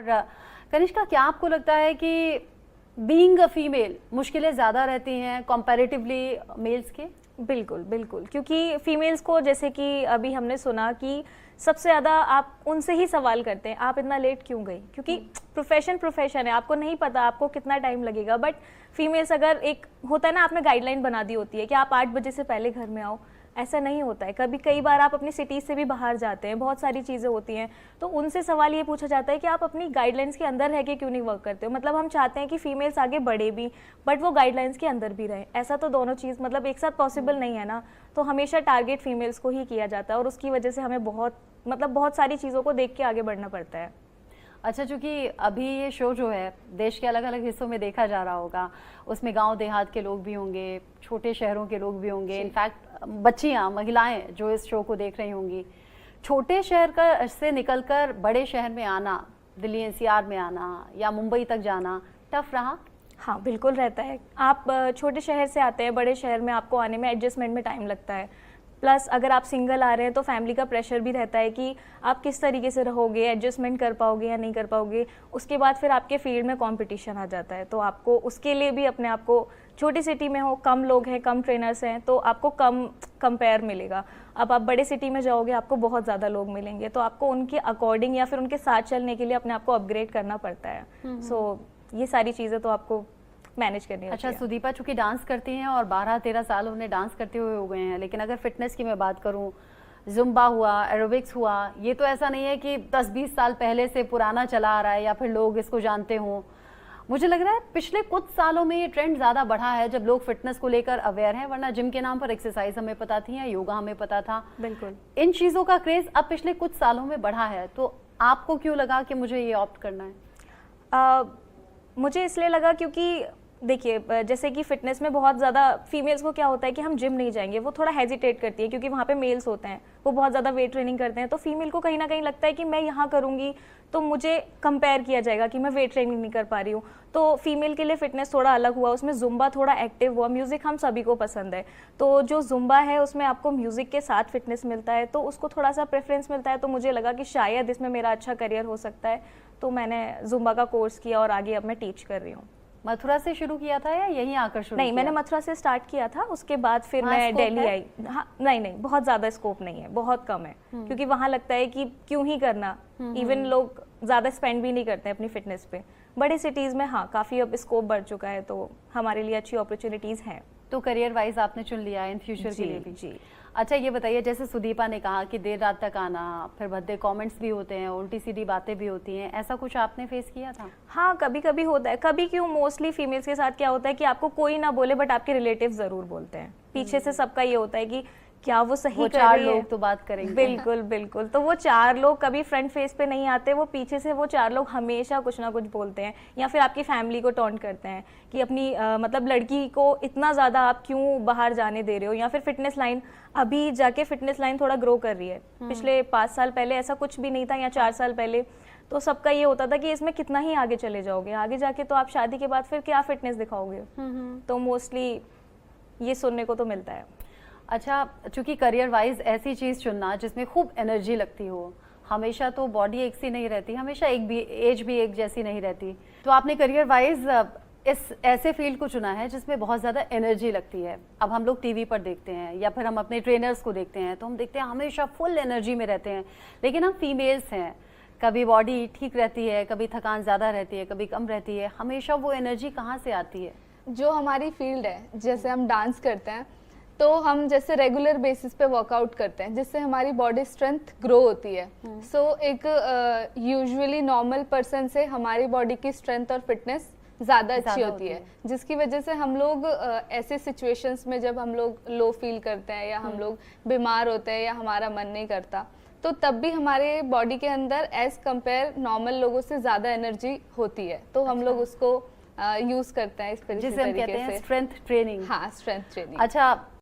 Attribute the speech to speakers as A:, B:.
A: कनिष्का, क्या आपको लगता है कि बीइंग अ फीमेल मुश्किलें ज़्यादा रहती हैं कंपैरेटिवली मेल्स के?
B: बिल्कुल बिल्कुल, क्योंकि फीमेल्स को जैसे कि अभी हमने सुना कि सबसे ज़्यादा आप उनसे ही सवाल करते हैं, आप इतना लेट क्यों गई, क्योंकि प्रोफेशन है, आपको नहीं पता आपको कितना टाइम लगेगा। बट फीमेल्स अगर एक होता है ना, आपने गाइडलाइन बना दी होती है कि आप 8 बजे से पहले घर में आओ, ऐसा नहीं होता है। कई बार आप अपनी सिटी से भी बाहर जाते हैं, बहुत सारी चीज़ें होती हैं, तो उनसे सवाल ये पूछा जाता है कि आप अपनी गाइडलाइंस के अंदर रह के क्यों नहीं वर्क करते हो। मतलब हम चाहते हैं कि फीमेल्स आगे बढ़े भी, बट वो गाइडलाइंस के अंदर भी रहे। ऐसा तो दोनों चीज़ मतलब एक साथ पॉसिबल नहीं है ना, तो हमेशा टारगेट फीमेल्स को ही किया जाता है और उसकी वजह से हमें बहुत सारी चीज़ों को देख के आगे बढ़ना पड़ता है।
A: अच्छा, चूंकि अभी ये शो जो है देश के अलग अलग हिस्सों में देखा जा रहा होगा, उसमें गांव देहात के लोग भी होंगे, छोटे शहरों के लोग भी होंगे, इनफैक्ट बच्चियां, महिलाएं जो इस शो को देख रही होंगी, छोटे शहर से निकलकर बड़े शहर में आना, दिल्ली एनसीआर में आना या मुंबई तक जाना टफ रहा?
B: हाँ बिल्कुल रहता है। आप छोटे शहर से आते हैं, बड़े शहर में आपको आने में एडजस्टमेंट में टाइम लगता है। प्लस अगर आप सिंगल आ रहे हैं तो फैमिली का प्रेशर भी रहता है कि आप किस तरीके से रहोगे, एडजस्टमेंट कर पाओगे या नहीं कर पाओगे। उसके बाद फिर आपके फील्ड में कंपटीशन आ जाता है, तो आपको उसके लिए भी अपने आप को, छोटी सिटी में हो, कम लोग हैं, कम ट्रेनर्स हैं, तो आपको कम कंपेयर मिलेगा। अब आप बड़े सिटी में जाओगे, आपको बहुत ज़्यादा लोग मिलेंगे, तो आपको उनके अकॉर्डिंग या फिर उनके साथ चलने के लिए अपने आप को अपग्रेड करना पड़ता है। सो ये सारी चीज़ें तो आपको मैनेज करनी होती है।
A: अच्छा, सुदीपा चूंकि डांस करती हैं और 12-13 साल उन्हें डांस करते हुए हो गए हैं, लेकिन अगर फिटनेस की मैं बात करूं, जुम्बा हुआ, एरोबिक्स हुआ, ये तो ऐसा नहीं है कि 10-20 साल पहले से पुराना चला आ रहा है या फिर लोग इसको जानते हों। मुझे लग रहा है पिछले कुछ सालों में ये ट्रेंड ज़्यादा बढ़ा है जब लोग फिटनेस को लेकर अवेयर हैं, वरना जिम के नाम पर एक्सरसाइज हमें पता थी या योगा हमें पता था।
B: बिल्कुल,
A: इन चीज़ों का क्रेज अब पिछले कुछ सालों में बढ़ा है, तो आपको क्यों लगा कि मुझे ये ऑप्ट करना है?
B: मुझे इसलिए लगा क्योंकि देखिए, जैसे कि फिटनेस में बहुत ज़्यादा फीमेल्स को क्या होता है कि हम जिम नहीं जाएंगे, वो थोड़ा हेजिटेट करती है क्योंकि वहाँ पे मेल्स होते हैं, वो बहुत ज़्यादा वेट ट्रेनिंग करते हैं। तो फीमेल को कहीं ना कहीं लगता है कि मैं यहाँ करूँगी तो मुझे कंपेयर किया जाएगा कि मैं वेट ट्रेनिंग नहीं कर पा रही हूँ। तो फीमेल के लिए फिटनेस थोड़ा अलग हुआ, उसमें जुम्बा थोड़ा एक्टिव हुआ। म्यूज़िक हम सभी को पसंद है, तो जो जुम्बा है उसमें आपको म्यूज़िक के साथ फिटनेस मिलता है, तो उसको थोड़ा सा प्रेफरेंस मिलता है। तो मुझे लगा कि शायद इसमें मेरा अच्छा करियर हो सकता है, तो मैंने जुम्बा का कोर्स किया और आगे अब मैं टीच कर रही हूँ।
A: मथुरा से शुरू किया था या यहीं आकर शुरू
B: नहीं,
A: किया?
B: मैंने मथुरा से स्टार्ट किया था, उसके बाद फिर मैं दिल्ली आई। हाँ, नहीं, बहुत ज़्यादा स्कोप नहीं है, बहुत कम है, क्योंकि वहाँ लगता है कि क्यों ही करना। इवन लोग ज़्यादा स्पेंड भी नहीं करते अपनी फिटनेस पे। बड़े सिटीज़ में हाँ काफ़ी अब स्कोप बढ़ चुका है, तो हमारे लिए अच्छी अपॉर्चुनिटीज़ हैं।
A: तो करियर वाइज आपने चुन लिया है इन फ्यूचर के लिए भी?
B: जी।
A: अच्छा, ये बताइए, जैसे सुदीपा ने कहा कि देर रात तक आना, फिर भद्दे कमेंट्स भी होते हैं, उल्टी सीधी बातें भी होती हैं, ऐसा कुछ आपने फेस किया था?
B: हाँ, कभी कभी होता है। कभी क्यों, मोस्टली फीमेल्स के साथ क्या होता है कि आपको कोई ना बोले बट आपके रिलेटिव ज़रूर बोलते हैं। पीछे से सबका ये होता है कि क्या वो सही
A: वो
B: कर
A: चार
B: रही है?
A: लोग तो बात करेंगे।
B: बिल्कुल बिल्कुल, तो वो 4 लोग कभी फ्रंट फेस पे नहीं आते, वो पीछे से वो 4 लोग हमेशा कुछ ना कुछ बोलते हैं, या फिर आपकी फैमिली को टॉन्ट करते हैं कि अपनी मतलब लड़की को इतना ज़्यादा आप क्यों बाहर जाने दे रहे हो। या फिर फिटनेस लाइन, अभी जाके फिटनेस लाइन थोड़ा ग्रो कर रही है, पिछले 5 साल पहले ऐसा कुछ भी नहीं था, या 4 साल पहले तो सबका ये होता था कि इसमें कितना ही आगे चले जाओगे, आगे जाके तो आप शादी के बाद फिर क्या फिटनेस दिखाओगे। तो मोस्टली ये सुनने को तो मिलता है।
A: अच्छा, चूंकि करियर वाइज ऐसी चीज़ चुनना जिसमें खूब एनर्जी लगती हो, हमेशा तो बॉडी एक सी नहीं रहती, हमेशा एज भी एक जैसी नहीं रहती, तो आपने करियर वाइज इस ऐसे फील्ड को चुना है जिसमें बहुत ज़्यादा एनर्जी लगती है। अब हम लोग टीवी पर देखते हैं या फिर हम अपने ट्रेनर्स को देखते हैं, तो हम देखते हैं हमेशा फुल एनर्जी में रहते हैं, लेकिन हम फीमेल्स हैं, कभी बॉडी ठीक रहती है, कभी थकान ज़्यादा रहती है, कभी कम रहती है, हमेशा वो एनर्जी कहाँ से आती है?
C: जो हमारी फील्ड है, जैसे हम डांस करते हैं तो हम जैसे रेगुलर बेसिस पे वर्कआउट करते हैं, जिससे हमारी बॉडी स्ट्रेंथ ग्रो होती है। सो एक यूजुअली नॉर्मल पर्सन से हमारी बॉडी की स्ट्रेंथ और फिटनेस ज़्यादा अच्छी होती है, जिसकी वजह से हम लोग ऐसे सिचुएशंस में जब हम लोग लो फील करते हैं या हम लोग बीमार होते हैं या हमारा मन नहीं करता, तो तब भी हमारे बॉडी के अंदर एज कंपेयर नॉर्मल लोगों से ज़्यादा एनर्जी होती है, तो हम लोग उसको यूज़ करते हैं इस तरीके से,
A: जिसे हम कहते हैं स्ट्रेंथ ट्रेनिंग।
C: हाँ, स्ट्रेंथ ट्रेनिंग।
A: अच्छा,